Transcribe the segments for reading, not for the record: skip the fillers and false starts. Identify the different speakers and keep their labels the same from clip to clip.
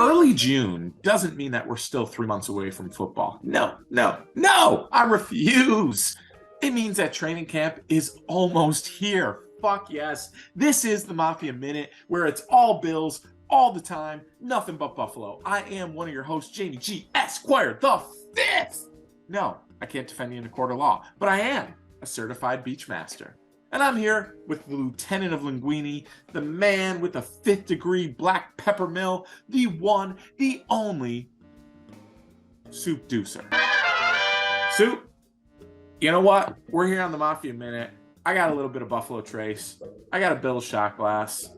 Speaker 1: early June doesn't mean that we're still 3 months away from football. No, no, no, I refuse. It means that training camp is almost here. Fuck yes. This is the Mafia Minute, where it's all Bills, all the time, nothing but Buffalo. I am one of your hosts, Jamie G. Esquire the Fifth. No, I can't defend you in a court of law, but I am a certified beachmaster. And I'm here with the Lieutenant of Linguini, the man with the 5th degree black pepper mill, the one, the only Soupdeucer. Soup, you know what? We're here on the Mafia Minute. I got a little bit of Buffalo Trace. I got a Bills shot glass.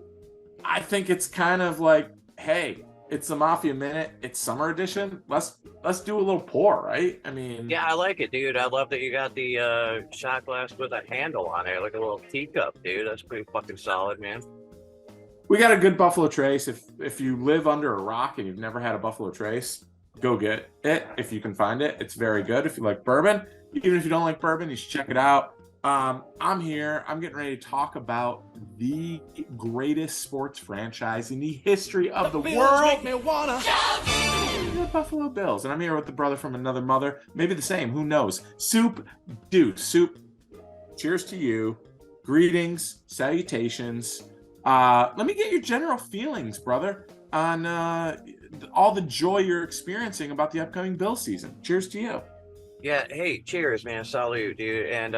Speaker 1: I think it's kind of like, hey, it's the Mafia Minute. It's summer edition. Let's do a little pour, right? I mean,
Speaker 2: yeah, I like it, dude. I love that you got the shot glass with a handle on it, like a little teacup, dude. That's pretty fucking solid, man.
Speaker 1: we got a good Buffalo Trace. If you live under a rock and you've never had a Buffalo Trace, go get it if you can find it. It's very good. If you like bourbon, even if you don't like bourbon, you should check it out. I'm here. I'm getting ready to talk about the greatest sports franchise in the history of the world.
Speaker 3: Make me wanna
Speaker 1: The Buffalo Bills. And I'm here with the brother from another mother. Maybe the same. Who knows? Soup Deuce. Soup, cheers to you. Greetings. Salutations. Let me get your general feelings, brother, on all the joy you're experiencing about the upcoming Bill season. Cheers to you.
Speaker 2: Yeah, hey, cheers, man. Salute, dude. And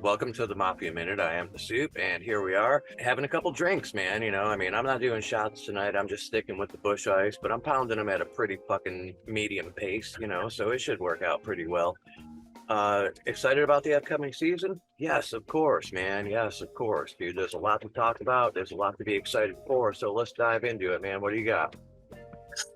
Speaker 2: welcome to the Mafia Minute. I am the Soup, and here we are having a couple drinks, man. You know, I mean, I'm not doing shots tonight. I'm just sticking with the bush ice, but I'm pounding them at a pretty fucking medium pace, you know, so it should work out pretty well. Excited about the upcoming season? Yes, of course, man. Yes, of course, dude. There's a lot to talk about. There's a lot to be excited for, so let's dive into it, man. What do you got?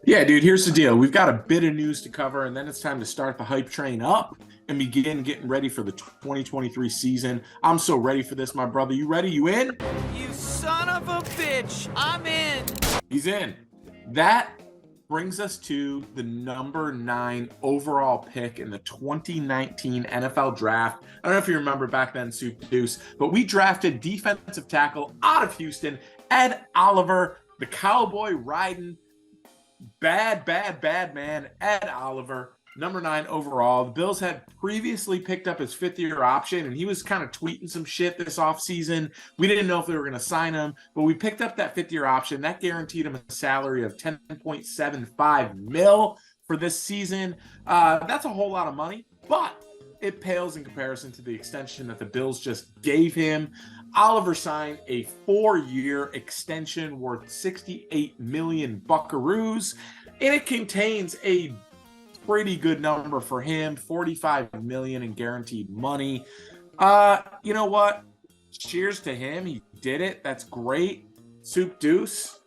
Speaker 1: Yeah, dude, here's the deal. We've got a bit of news to cover, and then it's time to start the hype train up and begin getting ready for the 2023 season. I'm so ready for this, my brother. You ready? You in?
Speaker 3: You son of a bitch! I'm in!
Speaker 1: He's in. That brings us to the number 9 overall pick in the 2019 NFL draft. I don't know if you remember back then, Soup Deuce, but we drafted defensive tackle out of Houston, Ed Oliver, the cowboy riding bad man, Ed Oliver, number 9 overall. The Bills had previously picked up his 5th-year option, and he was kind of tweeting some shit this offseason. We didn't know if they were going to sign him, but we picked up that 5th-year option. That guaranteed him a salary of $10.75 million for this season. That's a whole lot of money, but it pales in comparison to the extension that the Bills just gave him. Oliver signed a 4-year extension worth 68 million buckaroos, and it contains a pretty good number for him, 45 million in guaranteed money. You know what? Cheers to him. He did it. That's great. Soup Deuce,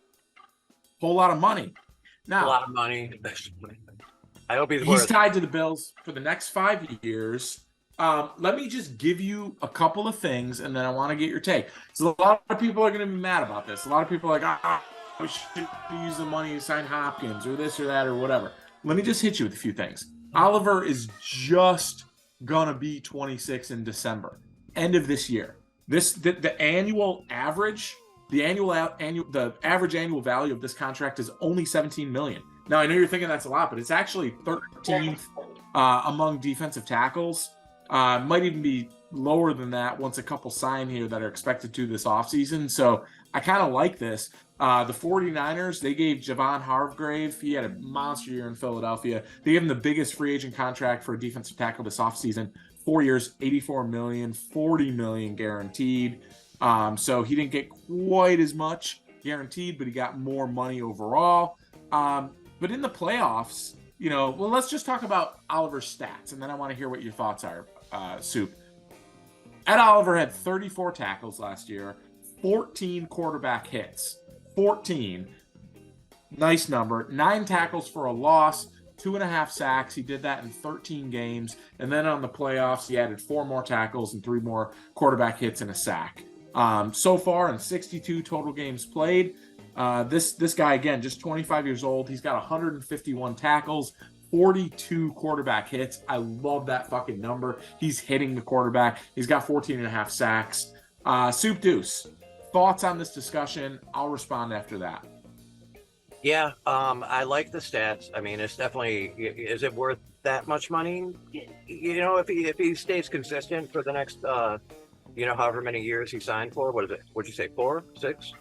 Speaker 1: whole lot of money. Now,
Speaker 2: A lot of money. I hope
Speaker 1: he's tied to the Bills for the next 5 years. Let me just give you a couple of things, and then I want to get your take. So a lot of people are going to be mad about this. A lot of people are like, we should use the money to sign Hopkins or this or that or whatever. Let me just hit you with a few things. Oliver is just going to be 26 in December, end of this year. The average annual value of this contract is only 17 million. Now, I know you're thinking that's a lot, but it's actually 13th among defensive tackles. Might even be lower than that once a couple sign here that are expected to this offseason. So I kind of like this. The 49ers, they gave Javon Hargrave, he had a monster year in Philadelphia. They gave him the biggest free agent contract for a defensive tackle this offseason. 4 years, 84 million, 40 million guaranteed. So he didn't get quite as much guaranteed, but he got more money overall. But in the playoffs, you know, well, let's just talk about Oliver's stats, and then I want to hear what your thoughts are, Soup. Ed Oliver had 34 tackles last year, 14 quarterback hits. 14. Nice number. 9 tackles for a loss, 2.5 sacks. He did that in 13 games. And then on the playoffs, he added 4 more tackles and 3 more quarterback hits and a sack. So far in 62 total games played, this guy, again, just 25 years old. He's got 151 tackles, 42 quarterback hits. I love that fucking number. He's hitting the quarterback. He's got 14.5 sacks. Soup Deuce, thoughts on this discussion? I'll respond after that.
Speaker 2: Yeah, I like the stats. I mean, it's definitely. Is it worth that much money? You know, if he stays consistent for the next, however many years he signed for. What is it? What'd you say? 4, 6?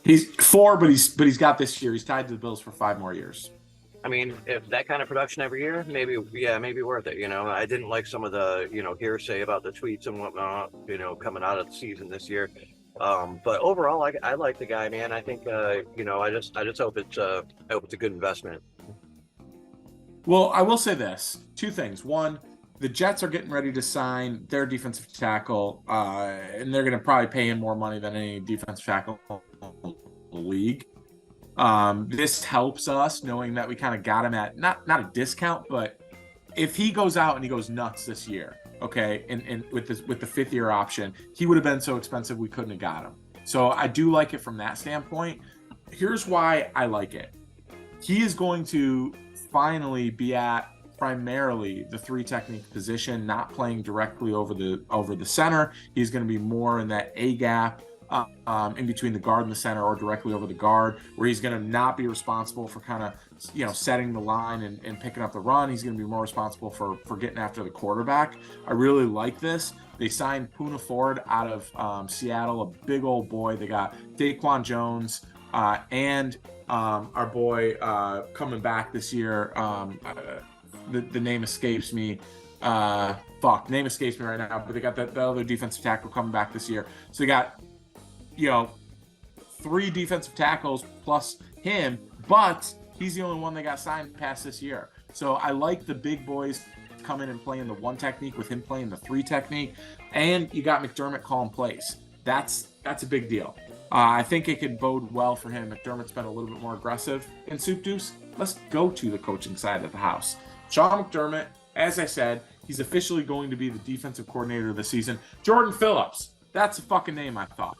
Speaker 1: He's 4, but he's got this year. He's tied to the Bills for 5 more years.
Speaker 2: I mean, if that kind of production every year, maybe, yeah, maybe worth it. I didn't like some of the, hearsay about the tweets and whatnot, coming out of the season this year. But overall, I like the guy, man. I think, I just hope I hope it's a good investment.
Speaker 1: Well, I will say this: 2 things. One, the Jets are getting ready to sign their defensive tackle, and they're going to probably pay him more money than any defensive tackle in the league. This helps us knowing that we kind of got him at not a discount, but if he goes out and he goes nuts this year, okay, and with the 5th-year option, he would have been so expensive we couldn't have got him. So I do like it from that standpoint. Here's why I like it. He is going to finally be at primarily the 3 technique position, not playing directly over the center. He's going to be more in that A gap, in between the guard and the center, or directly over the guard, where he's going to not be responsible for kind of setting the line and picking up the run. He's going to be more responsible for getting after the quarterback. I really like this. They signed Poona Ford out of Seattle, a big old boy. They got Daquan Jones and our boy coming back this year. The name escapes me. Name escapes me right now. But they got the other defensive tackle coming back this year. So they got 3 defensive tackles plus him, but he's the only one that got signed past this year. So I like the big boys coming and playing the 1 technique with him playing the 3 technique, and you got McDermott calling plays. That's a big deal. I think it could bode well for him. McDermott's been a little bit more aggressive in Soupdeuce. Let's go to the coaching side of the house. Sean McDermott, as I said, he's officially going to be the defensive coordinator of the season. Jordan Phillips, that's a fucking name, I thought.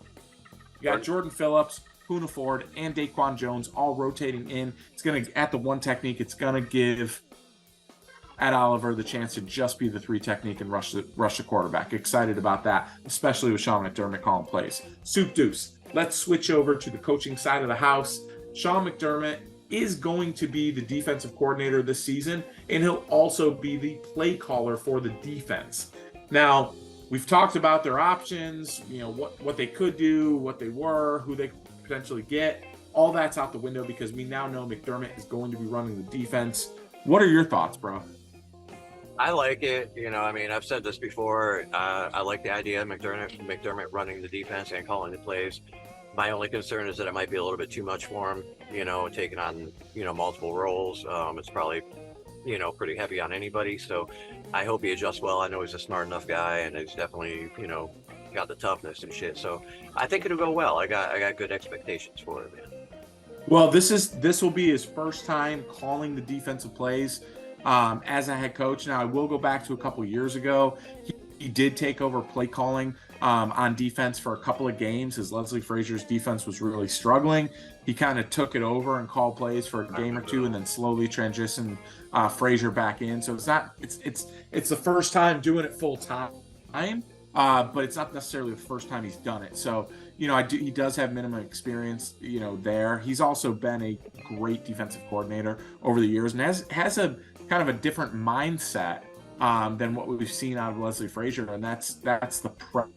Speaker 1: You got Jordan Phillips, Poona Ford, and Daquan Jones all rotating in. It's going to, at the 1 technique, it's going to give Ed Oliver the chance to just be the 3 technique and rush the quarterback. Excited about that, especially with Sean McDermott calling plays. Soupdeuce, let's switch over to the coaching side of the house. Sean McDermott is going to be the defensive coordinator this season, and he'll also be the play caller for the defense. Now, we've talked about their options, what they could do, what they were, who they could potentially get. All that's out the window because we now know McDermott is going to be running the defense. What are your thoughts, bro?
Speaker 2: I like it. I've said this before. I like the idea of McDermott running the defense and calling the plays. My only concern is that it might be a little bit too much for him, taking on, multiple roles. It's probably, pretty heavy on anybody. So I hope he adjusts well. I know he's a smart enough guy, and he's definitely, got the toughness and shit. So I think it'll go well. I got good expectations for it, man.
Speaker 1: Well, this will be his first time calling the defensive plays as a head coach. Now, I will go back to a couple years ago. He did take over play calling on defense for a couple of games as Leslie Frazier's defense was really struggling. He kind of took it over and called plays for a game or 2 and then slowly transitioned Frazier back in. So it's the first time doing it full time, but it's not necessarily the first time he's done it. So, he does have minimum experience, there. He's also been a great defensive coordinator over the years and has a kind of a different mindset than what we've seen out of Leslie Frazier, and that's the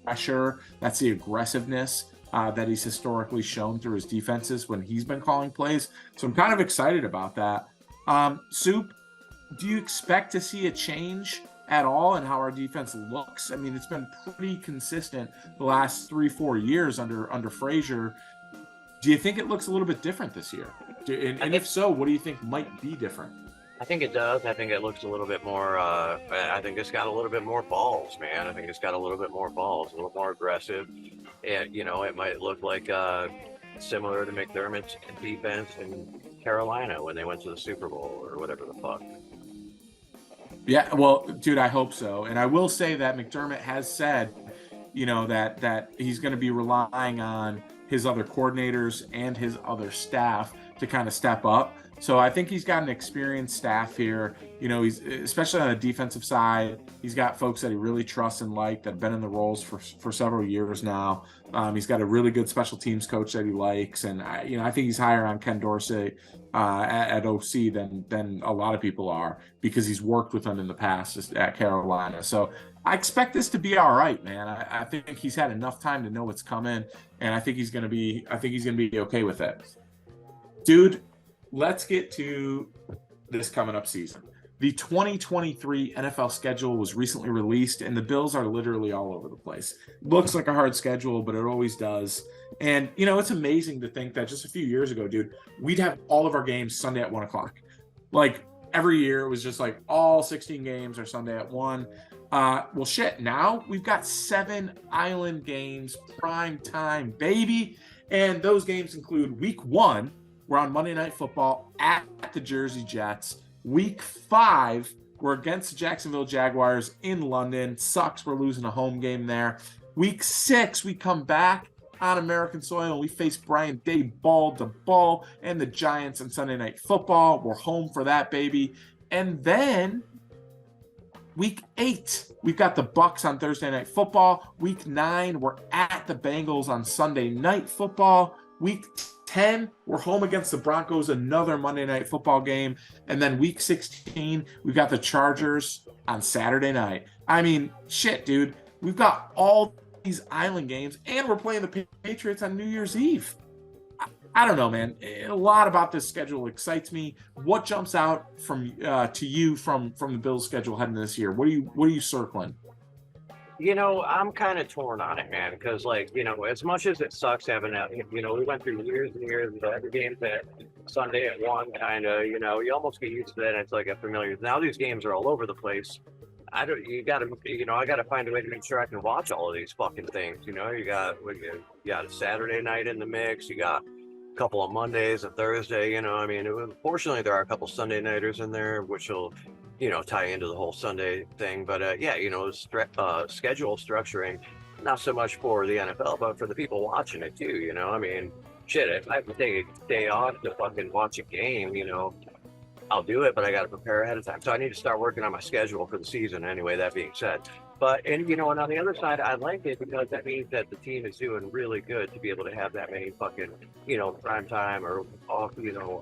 Speaker 1: pressure, that's the aggressiveness that he's historically shown through his defenses when he's been calling plays. So I'm kind of excited about that. Soup, do you expect to see a change at all in how our defense looks? I mean, it's been pretty consistent the last 3-4 years under Frazier. Do you think it looks a little bit different this year? And if so, what do you think might be different?
Speaker 2: I think it does. I think it looks a little bit more, I think it's got a little bit more balls, man. I think it's got a little bit more balls, a little more aggressive. And, it might look like similar to McDermott's defense in Carolina when they went to the Super Bowl or whatever the fuck.
Speaker 1: Yeah, well, dude, I hope so. And I will say that McDermott has said, that he's going to be relying on his other coordinators and his other staff to kind of step up. So I think he's got an experienced staff here. He's especially on the defensive side. He's got folks that he really trusts and like that have been in the roles for several years now. He's got a really good special teams coach that he likes, and I think he's higher on Ken Dorsey at OC than a lot of people are because he's worked with him in the past at Carolina. So I expect this to be all right, man. I think he's had enough time to know what's coming, and I think he's gonna be okay with it, dude. Let's get to this coming up season. The 2023 NFL schedule was recently released, and the Bills are literally all over the place. Looks like a hard schedule, but it always does. And, it's amazing to think that just a few years ago, dude, we'd have all of our games Sunday at 1 o'clock. Like, every year it was just like all 16 games are Sunday at 1. Well, shit, now we've got 7 island games, prime time, baby. And those games include week 1, we're on Monday Night Football at the Jersey Jets. Week 5, we're against the Jacksonville Jaguars in London. Sucks, we're losing a home game there. Week 6, we come back on American soil and we face Brian Day ball to ball and the Giants on Sunday Night Football. We're home for that, baby. And then Week 8, we've got the Bucs on Thursday Night Football. Week 9, we're at the Bengals on Sunday Night Football. Week 10, we're home against the Broncos, another Monday Night Football game. And then week 16, we've got the Chargers on Saturday night. I mean, shit, dude. We've got all these island games, and we're playing the Patriots on New Year's Eve. I don't know, man. A lot about this schedule excites me. What jumps out to you from the Bills schedule heading this year? What are you circling?
Speaker 2: I'm kind of torn on it, man, because, as much as it sucks having that, we went through years and years of every game that Sunday at 1, kind of, you almost get used to that. And it's like a familiar. Now these games are all over the place. I got to find a way to make sure I can watch all of these fucking things. You got a Saturday night in the mix. You got a couple of Mondays, a Thursday. Fortunately, there are a couple Sunday nighters in there, which will tie into the whole Sunday thing. But schedule structuring, not so much for the NFL, but for the people watching it too. Shit, if I have to take a day off to fucking watch a game, I'll do it, but I got to prepare ahead of time. So I need to start working on my schedule for the season anyway, that being said. But, and on the other side, I like it because that means that the team is doing really good to be able to have that many fucking, prime time or off,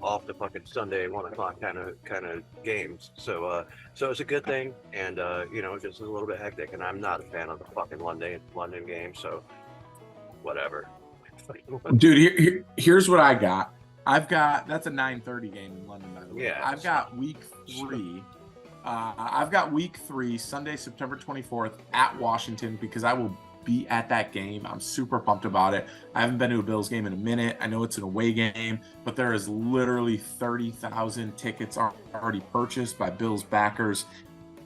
Speaker 2: off the fucking Sunday, 1 o'clock kind of games. So it's a good thing. And, just a little bit hectic. And I'm not a fan of the fucking London game. So whatever.
Speaker 1: Dude, here's what I got. That's a 9:30 game in London, by the way.
Speaker 2: Yeah,
Speaker 1: I've got week 3. I've got week 3, Sunday, September 24th at Washington, because I will be at that game. I'm super pumped about it. I haven't been to a Bills game in a minute. I know it's an away game, but there is literally 30,000 tickets already purchased by Bills backers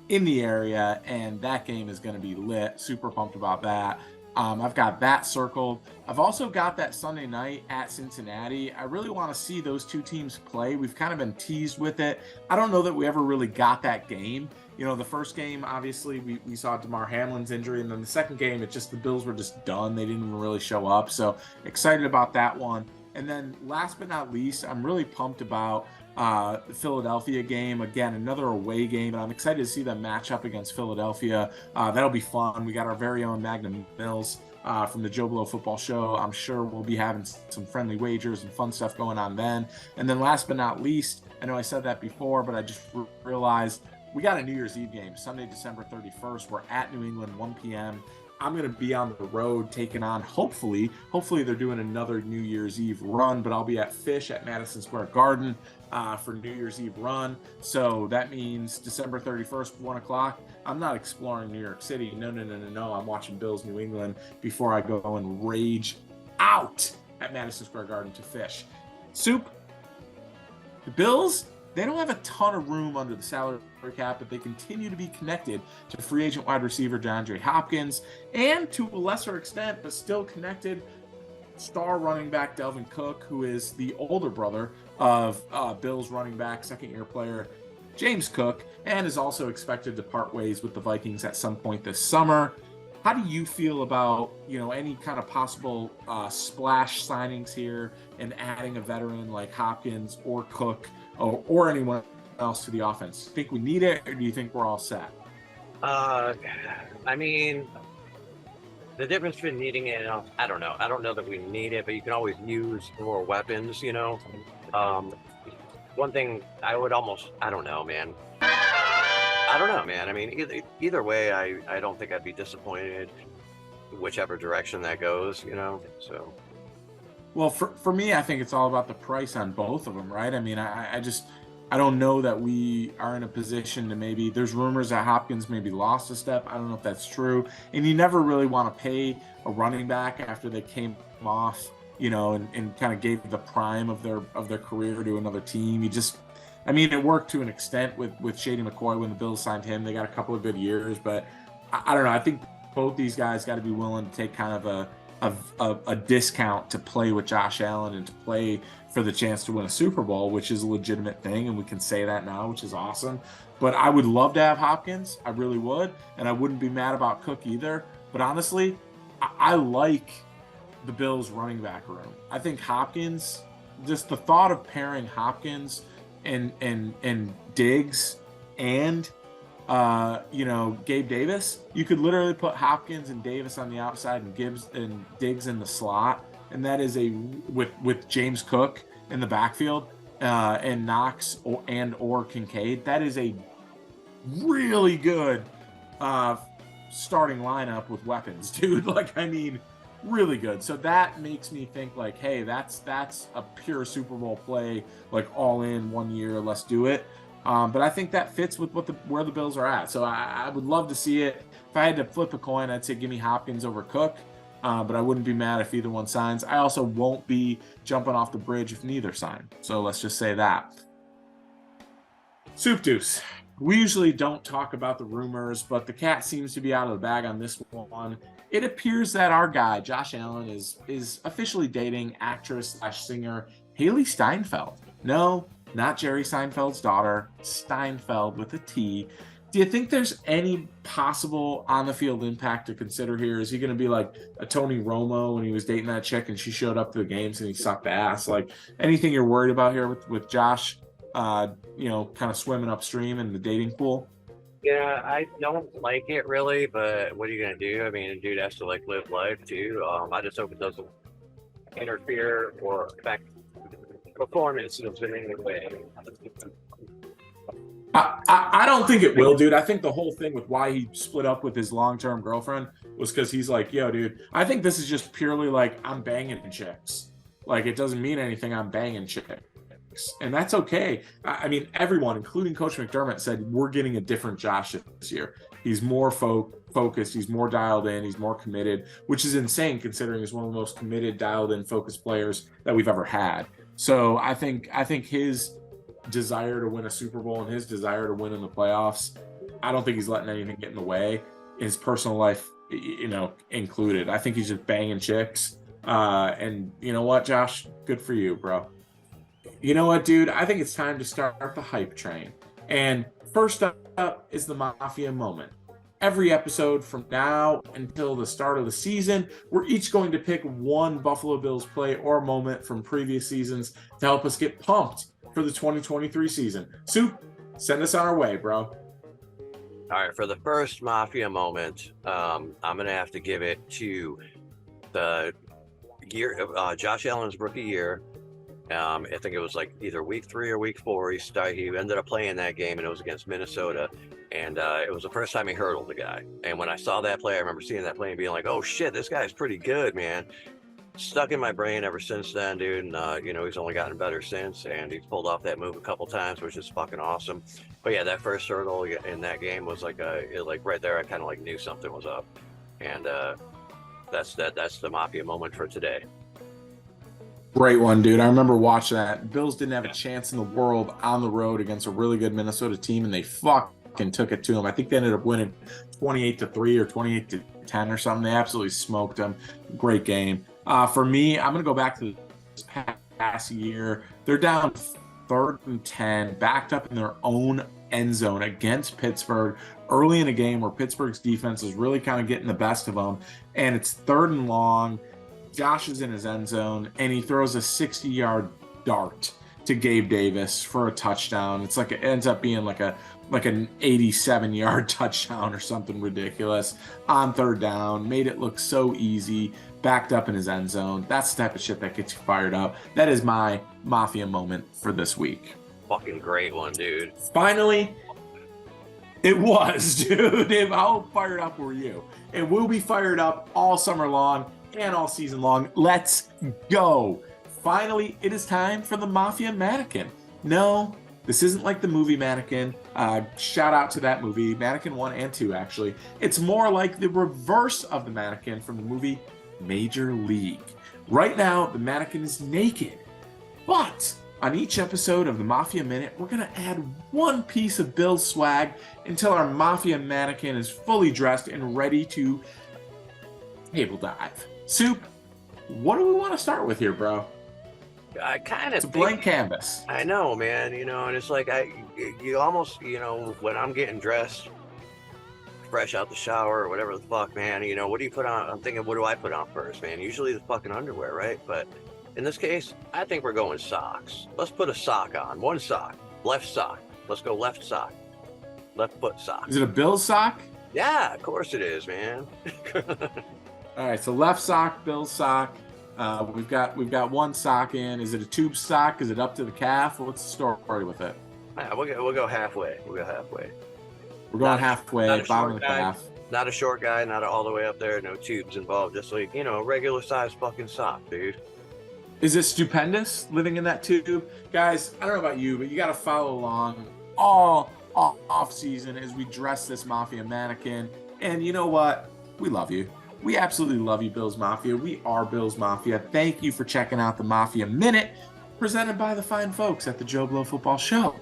Speaker 1: in the area, and that game is going to be lit. Super pumped about that. I've got that circled. I've also got that Sunday night at Cincinnati. I really want to see those two teams play. We've kind of been teased with it. I don't know that we ever really got that game. The first game, obviously, we saw DeMar Hamlin's injury, and then the second game, the Bills were just done. They didn't even really show up. So excited about that one. And then last but not least, I'm really pumped about the Philadelphia game. Again, another away game, and I'm excited to see them match up against Philadelphia. That'll be fun. We got our very own Magnum Mills from the Joe Blow Football Show. I'm sure we'll be having some friendly wagers and fun stuff going on then. And then last but not least, I know I said that before, but I just realized we got a New Year's Eve game, Sunday, December 31st. We're at New England, 1 p.m. I'm going to be on the road taking on, hopefully they're doing another New Year's Eve run, but I'll be at Fish at Madison Square Garden for New Year's Eve run. So that means December 31st, 1 o'clock. I'm not exploring New York City. No. I'm watching Bills New England before I go and rage out at Madison Square Garden to Fish. Soup, the Bills, they don't have a ton of room under the salary cap, but they continue to be connected to free agent wide receiver DeAndre Hopkins, and to a lesser extent, but still connected, star running back Dalvin Cook, who is the older brother of Bills running back, second-year player James Cook, and is also expected to part ways with the Vikings at some point this summer. How do you feel about, any kind of possible splash signings here and adding a veteran like Hopkins or Cook or anyone else to the offense? Think we need it, or do you think we're all set?
Speaker 2: I mean, the difference between needing it and I don't know. I don't know that we need it, but you can always use more weapons, you know. One thing I would almost, I don't know, man. I don't know, man. I mean, either way, I don't think I'd be disappointed, whichever direction that goes, you know. So,
Speaker 1: Well, for me, I think it's all about the price on both of them, right? I mean, I don't know that we are in a position to maybe, there's rumors that Hopkins maybe lost a step. I don't know if that's true. And you never really want to pay a running back after they came off, you know, and kind of gave the prime of their career to another team. I mean, it worked to an extent with Shady McCoy when the Bills signed him. They got a couple of good years, but I don't know. I think both these guys got to be willing to take kind of a discount to play with Josh Allen and to play for the chance to win a Super Bowl, which is a legitimate thing, and we can say that now, which is awesome. But I would love to have Hopkins. I really would, and I wouldn't be mad about Cook either. But honestly, I like the Bills running back room. I think Hopkins, just the thought of pairing Hopkins and Diggs and you know, Gabe Davis, you could literally put Hopkins and Davis on the outside and Gibbs and Diggs in the slot, and that is with James Cook in the backfield and Knox or Kincaid. That is a really good starting lineup with weapons, dude. Like, I mean, really good. So that makes me think like, hey, that's a pure Super Bowl play, like all in 1 year, let's do it. But I think that fits with where the Bills are at. So I would love to see it. If I had to flip a coin, I'd say give me Hopkins over Cook. But I wouldn't be mad if either one signs. I also won't be jumping off the bridge if neither sign. So let's just say that. Soup Deuce. We usually don't talk about the rumors, but the cat seems to be out of the bag on this one. It appears that our guy, Josh Allen, is officially dating actress/singer Haley Steinfeld. No, not Jerry Seinfeld's daughter, Steinfeld with a T. Do you think there's any possible on-the-field impact to consider here? Is he going to be like a Tony Romo when he was dating that chick and she showed up to the games and he sucked ass? Like, anything you're worried about here with Josh, you know, kind of swimming upstream in the dating pool?
Speaker 2: yeah, I don't like it really, but what are you gonna do? I mean, a dude has to like live life too. I just hope it doesn't interfere or affect performance in any way.
Speaker 1: I don't think it will, dude. I think the whole thing with why he split up with his long-term girlfriend was because he's like, yo, dude, I think this is just purely like, I'm banging chicks. Like, it doesn't mean anything, I'm banging chicks. And that's okay. I mean, everyone, including Coach McDermott, said we're getting a different Josh this year. He's more focused, he's more dialed in, he's more committed, which is insane considering he's one of the most committed, dialed in, focused players that we've ever had. So I think his desire to win a Super Bowl and his desire to win in the playoffs, I don't think he's letting anything get in the way, his personal life, you know, included. I think he's just banging chicks. And you know what, Josh? Good for you, bro. You know what, dude? I think it's time to start the hype train. And first up is the Mafia moment. Every episode from now until the start of the season, we're each going to pick one Buffalo Bills play or moment from previous seasons to help us get pumped for the 2023 season. Soup, send us on our way, bro.
Speaker 2: All right, for the first Mafia moment, I'm gonna have to give it to the year of Josh Allen's rookie year. I think it was like either week 3 or week 4. He ended up playing that game, and it was against Minnesota. And it was the first time he hurdled the guy. And when I saw that play, I remember seeing that play and being like, oh shit, this guy's pretty good, man. Stuck in my brain ever since then, dude. And, you know, he's only gotten better since. And he's pulled off that move a couple times, which is fucking awesome. But yeah, that first hurdle in that game was like, like right there, I kind of like knew something was up. And that's the Mafia moment for today.
Speaker 1: Great one, dude. I remember watching that. Bills didn't have a chance in the world on the road against a really good Minnesota team, and they fucking took it to them. I think they ended up winning 28-3 or 28-10 or something. They absolutely smoked them. Great game. For me, I'm going to go back to this past year. They're down 3rd and 10, backed up in their own end zone against Pittsburgh early in a game where Pittsburgh's defense is really kind of getting the best of them, and it's 3rd and long. Josh is in his end zone, and he throws a 60-yard dart. to Gabe Davis for a touchdown. It's like it ends up being like an 87-yard touchdown or something ridiculous on third down. Made it look so easy, backed up in his end zone. That's the type of shit that gets you fired up. That is my Mafia moment for this week.
Speaker 2: Fucking great one, dude.
Speaker 1: Finally, it was, dude. How fired up were you? And we'll be fired up all summer long and all season long. Let's go. Finally, it is time for the Mafia Mannequin. No, this isn't like the movie Mannequin. Shout out to that movie, Mannequin 1 and 2, actually. It's more like the reverse of the Mannequin from the movie Major League. Right now, the Mannequin is naked. But on each episode of the Mafia Minute, we're going to add one piece of Bill's swag until our Mafia Mannequin is fully dressed and ready to table dive. Soup, what do we want to start with here, bro?
Speaker 2: I kind of
Speaker 1: It's a blank canvas.
Speaker 2: I know, man, you know, and it's like you almost, you know, when I'm getting dressed fresh out the shower or whatever the fuck, man, you know, what do you put on? I'm thinking, what do I put on first, man? Usually the fucking underwear, right? But in this case, I think we're going socks. Let's put a sock on. One sock. Left sock. Let's go left sock. Left foot sock.
Speaker 1: Is it a Bill's sock?
Speaker 2: Yeah, of course it is, man.
Speaker 1: All right, so left sock, Bill's sock. We've got one sock in. Is it a tube sock? Is it up to the calf? What's the story with it?
Speaker 2: Yeah, we'll go halfway. We'll go halfway.
Speaker 1: We're going halfway,
Speaker 2: not a
Speaker 1: bottom
Speaker 2: short
Speaker 1: of the
Speaker 2: guy.
Speaker 1: calf.
Speaker 2: Not a short guy, not all the way up there. No tubes involved. Just like, you know, a regular size fucking sock, dude.
Speaker 1: Is it stupendous living in that tube? Guys, I don't know about you, but you got to follow along all off season as we dress this Mafia Mannequin. And you know what? We love you. We absolutely love you, Bills Mafia. We are Bills Mafia. Thank you for checking out the Mafia Minute, presented by the fine folks at the Joe Blow Football Show.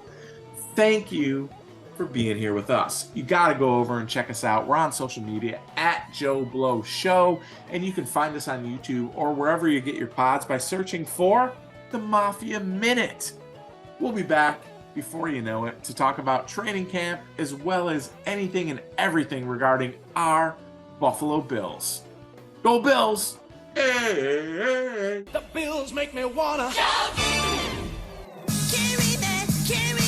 Speaker 1: Thank you for being here with us. You got to go over and check us out. We're on social media at Joe Blow Show, and you can find us on YouTube or wherever you get your pods by searching for the Mafia Minute. We'll be back before you know it to talk about training camp as well as anything and everything regarding our Buffalo Bills. Go Bills! Hey!
Speaker 3: The Bills make me wanna.
Speaker 4: Carry that, carry